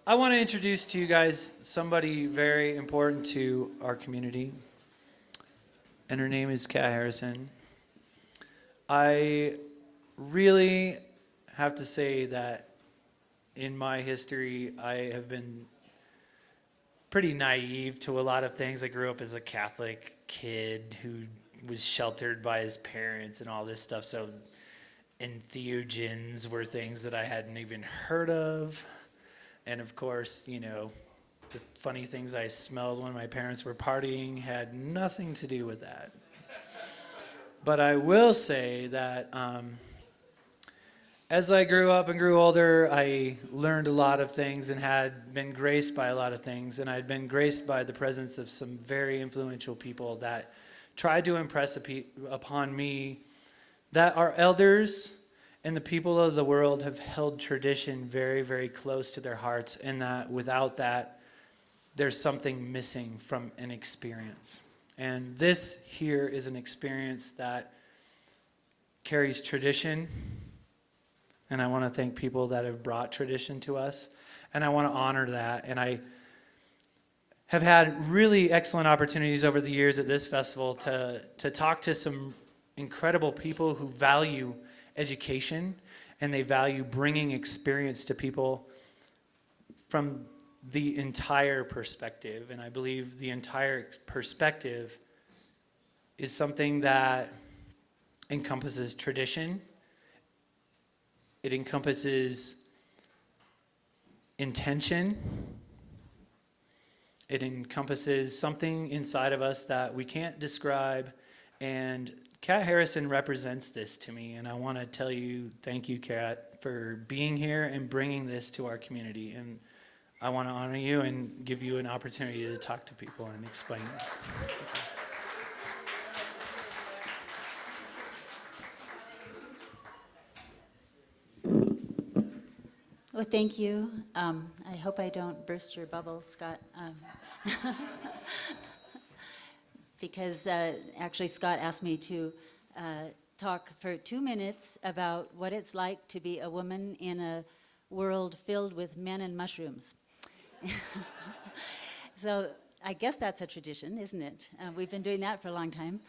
I want to introduce to you guys somebody very important to our community, and her name is Kat Harrison. I really have to say that in my history, I have been pretty naive to a lot of things. I grew up as a Catholic kid who was sheltered by his parents and all this stuff, so entheogens were things that I hadn't even heard of. And of course, the funny things I smelled when my parents were partying had nothing to do with that. But I will say that as I grew up and grew older, I learned a lot of things and had been graced by a lot of things. And I'd been graced by the presence of some very influential people that tried to impress upon me that our elders and the people of the world have held tradition very, very close to their hearts, and that without that, there's something missing from an experience. And this here is an experience that carries tradition, and I want to thank people that have brought tradition to us, and I want to honor that. And I have had really excellent opportunities over the years at this festival to talk to some incredible people who value education, and they value bringing experience to people from the entire perspective. And I believe the entire perspective is something that encompasses tradition. It encompasses intention. It encompasses something inside of us that we can't describe, and Kat Harrison represents this to me, and I want to tell you thank you, Kat, for being here and bringing this to our community. And I want to honor you and give you an opportunity to talk to people and explain this. Well, thank you. I hope I don't burst your bubble, Scott. Because actually Scott asked me to talk for 2 minutes about what it's like to be a woman in a world filled with men and mushrooms. So I guess that's a tradition, isn't it? We've been doing that for a long time.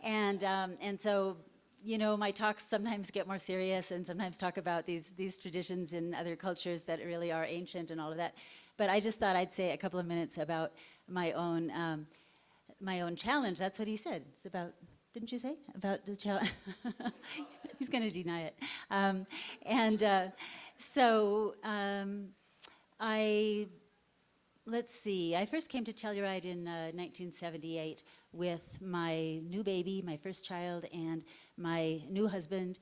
And so, my talks sometimes get more serious and sometimes talk about these traditions in other cultures that really are ancient and all of that. But I just thought I'd say a couple of minutes about my own challenge. That's what he said. It's about, didn't you say? About the challenge. He's going to deny it. Let's see. I first came to Telluride in 1978 with my new baby, my first child, and my new husband,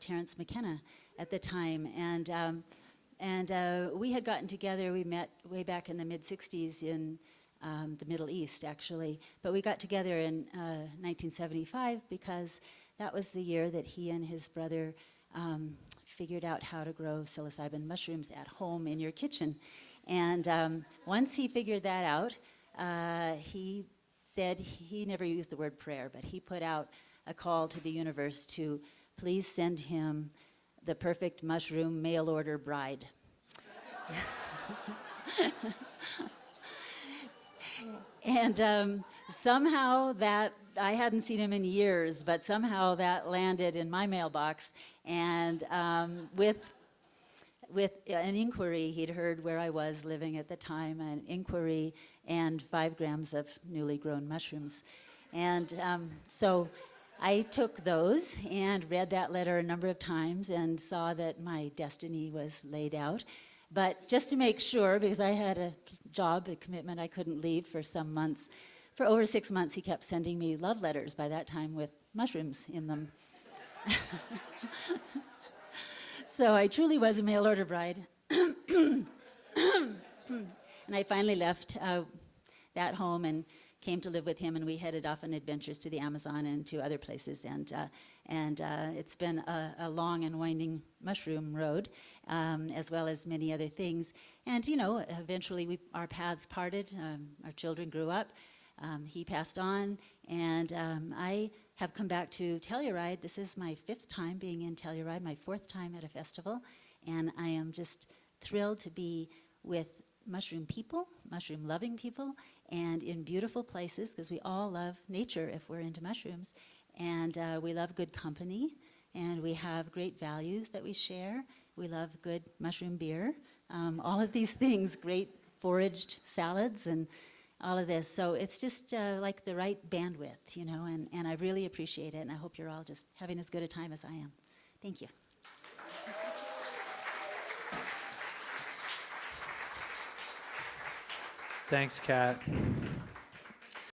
Terrence McKenna, at the time. And we had gotten together. We met way back in the mid-'60s in the Middle East, actually. But we got together in 1975 because that was the year that he and his brother figured out how to grow psilocybin mushrooms at home in your kitchen. And once he figured that out, he said, he never used the word prayer, but he put out a call to the universe to please send him the perfect mushroom mail-order bride. And somehow that, I hadn't seen him in years, but somehow that landed in my mailbox. And with an inquiry, he'd heard where I was living at the time, an inquiry and 5 grams of newly grown mushrooms. And so I took those and read that letter a number of times and saw that my destiny was laid out. But just to make sure, because I had a job, a commitment I couldn't leave for some months, for over 6 months he kept sending me love letters by that time with mushrooms in them. So I truly was a mail-order bride. And I finally left that home and came to live with him, and we headed off on adventures to the Amazon and to other places. And it's been a long and winding mushroom road, as well as many other things. And, eventually our paths parted. Our children grew up. He passed on, and I have come back to Telluride. This is my 5th time being in Telluride, my 4th time at a festival. And I am just thrilled to be with mushroom people, mushroom loving people, and in beautiful places, because we all love nature if we're into mushrooms. And we love good company, and we have great values that we share. We love good mushroom beer, all of these things, great foraged salads and all of this. So it's just like the right bandwidth, you know, and I really appreciate it, and I hope you're all just having as good a time as I am. Thank you. Thanks, Kat.